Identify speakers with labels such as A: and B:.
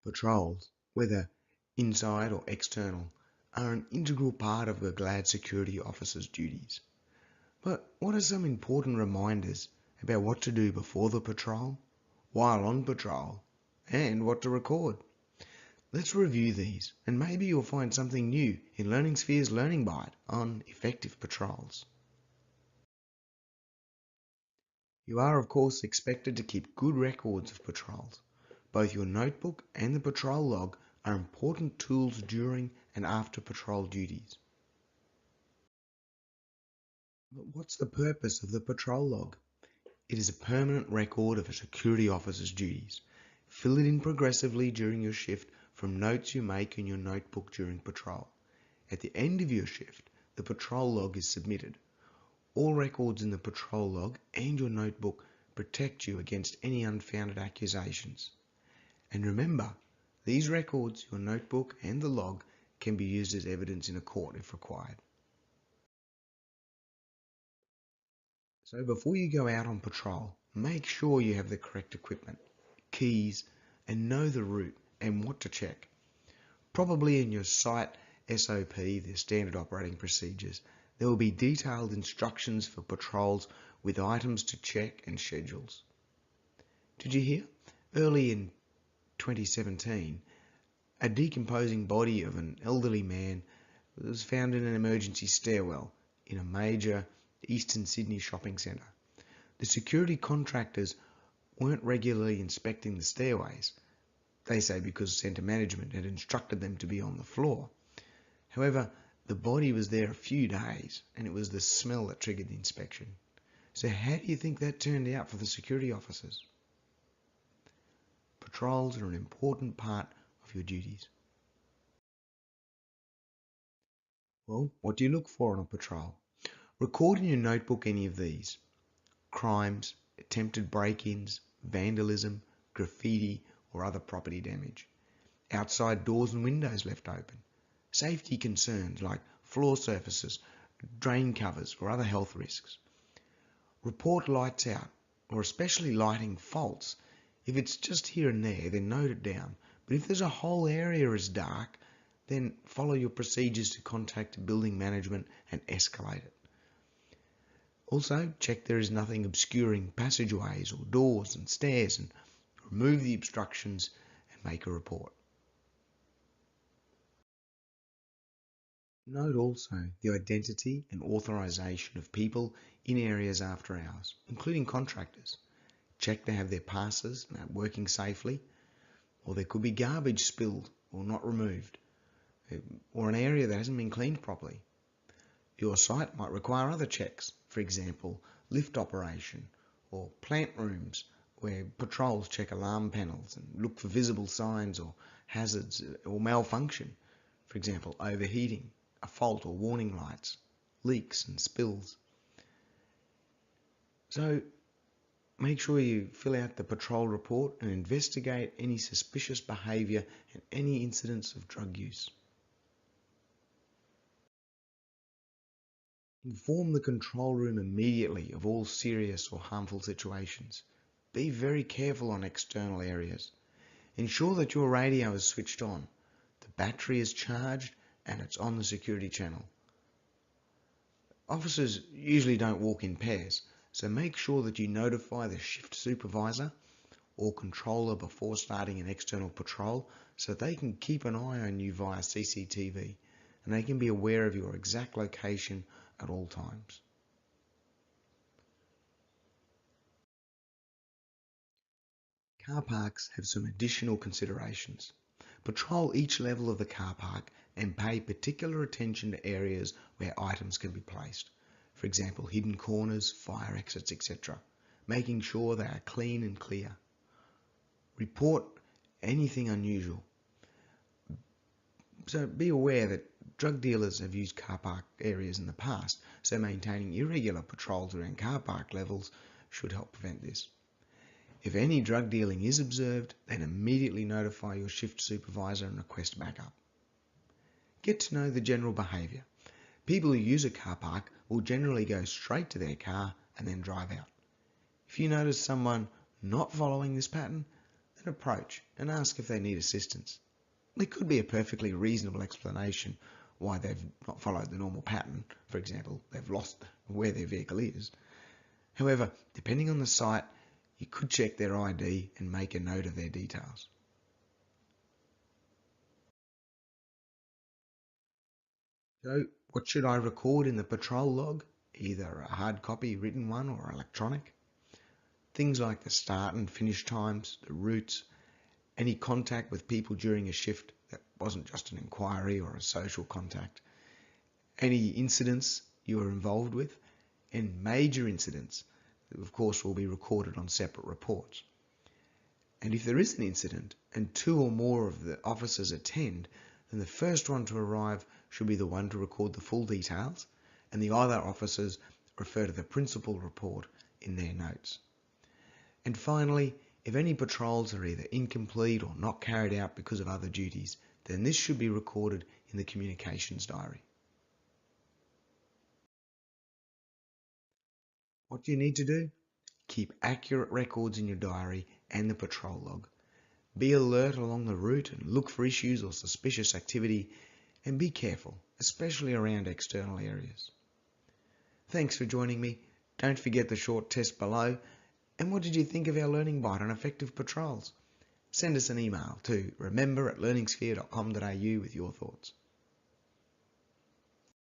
A: Patrols, whether inside or external, are an integral part of a GLAD security officer's duties. But what are some important reminders about what to do before the patrol, while on patrol, and what to record? Let's review these, and maybe you'll find something new in Learning Sphere's Learning Bite on effective patrols. You are, of course, expected to keep good records of patrols. Both your notebook and the patrol log are important tools during and after patrol duties. But what's the purpose of the patrol log? It is a permanent record of a security officer's duties. Fill it in progressively during your shift from notes you make in your notebook during patrol. At the end of your shift, the patrol log is submitted. All records in the patrol log and your notebook protect you against any unfounded accusations. And remember, these records, your notebook and the log, can be used as evidence in a court if required. So before you go out on patrol, make sure you have the correct equipment, keys, and know the route and what to check. Probably in your site SOP, the standard operating procedures, there will be detailed instructions for patrols with items to check and schedules. Did you hear? Early in 2017, a decomposing body of an elderly man was found in an emergency stairwell in a major Eastern Sydney shopping centre. The security contractors weren't regularly inspecting the stairways. They say because centre management had instructed them to be on the floor. However, the body was there a few days, and it was the smell that triggered the inspection. So how do you think that turned out for the security officers? Patrols are an important part of your duties. Well, what do you look for on a patrol? Record in your notebook any of these: crimes, attempted break-ins, vandalism, graffiti, or other property damage, outside doors and windows left open, safety concerns like floor surfaces, drain covers, or other health risks. Report lights out, or especially lighting faults. If it's just here and there, then note it down. But if there's a whole area is dark, then follow your procedures to contact building management and escalate it. Also, check there is nothing obscuring passageways or doors and stairs, and remove the obstructions and make a report. Note also the identity and authorization of people in areas after hours, including contractors. Check they have their passes and are working safely, or there could be garbage spilled or not removed, or an area that hasn't been cleaned properly. Your site might require other checks, for example, lift operation or plant rooms where patrols check alarm panels and look for visible signs or hazards or malfunction, for example, overheating, a fault or warning lights, leaks and spills. So make sure you fill out the patrol report and investigate any suspicious behaviour and any incidents of drug use. Inform the control room immediately of all serious or harmful situations. Be very careful on external areas. Ensure that your radio is switched on, the battery is charged, and it's on the security channel. Officers usually don't walk in pairs, so make sure that you notify the shift supervisor or controller before starting an external patrol so they can keep an eye on you via CCTV and they can be aware of your exact location at all times. Car parks have some additional considerations. Patrol each level of the car park and pay particular attention to areas where items can be placed. For example, hidden corners, fire exits, etc. Making sure they are clean and clear. Report anything unusual. So be aware that drug dealers have used car park areas in the past, so maintaining irregular patrols around car park levels should help prevent this. If any drug dealing is observed, then immediately notify your shift supervisor and request backup. Get to know the general behaviour. People who use a car park will generally go straight to their car and then drive out. If you notice someone not following this pattern, then approach and ask if they need assistance. There could be a perfectly reasonable explanation why they've not followed the normal pattern. For example, they've lost where their vehicle is. However, depending on the site, you could check their ID and make a note of their details. So, what should I record in the patrol log? Either a hard copy, written one, or electronic. Things like the start and finish times, the routes, any contact with people during a shift that wasn't just an inquiry or a social contact, any incidents you were involved with, and major incidents that of course will be recorded on separate reports. And if there is an incident and 2 or more of the officers attend, then the first one to arrive should be the one to record the full details, and the other officers refer to the principal report in their notes. And finally, if any patrols are either incomplete or not carried out because of other duties, then this should be recorded in the communications diary. What do you need to do? Keep accurate records in your diary and the patrol log. Be alert along the route and look for issues or suspicious activity, and be careful, especially around external areas. Thanks for joining me. Don't forget the short test below. And what did you think of our Learning Bite on effective patrols? Send us an email to remember@learningsphere.com.au with your thoughts.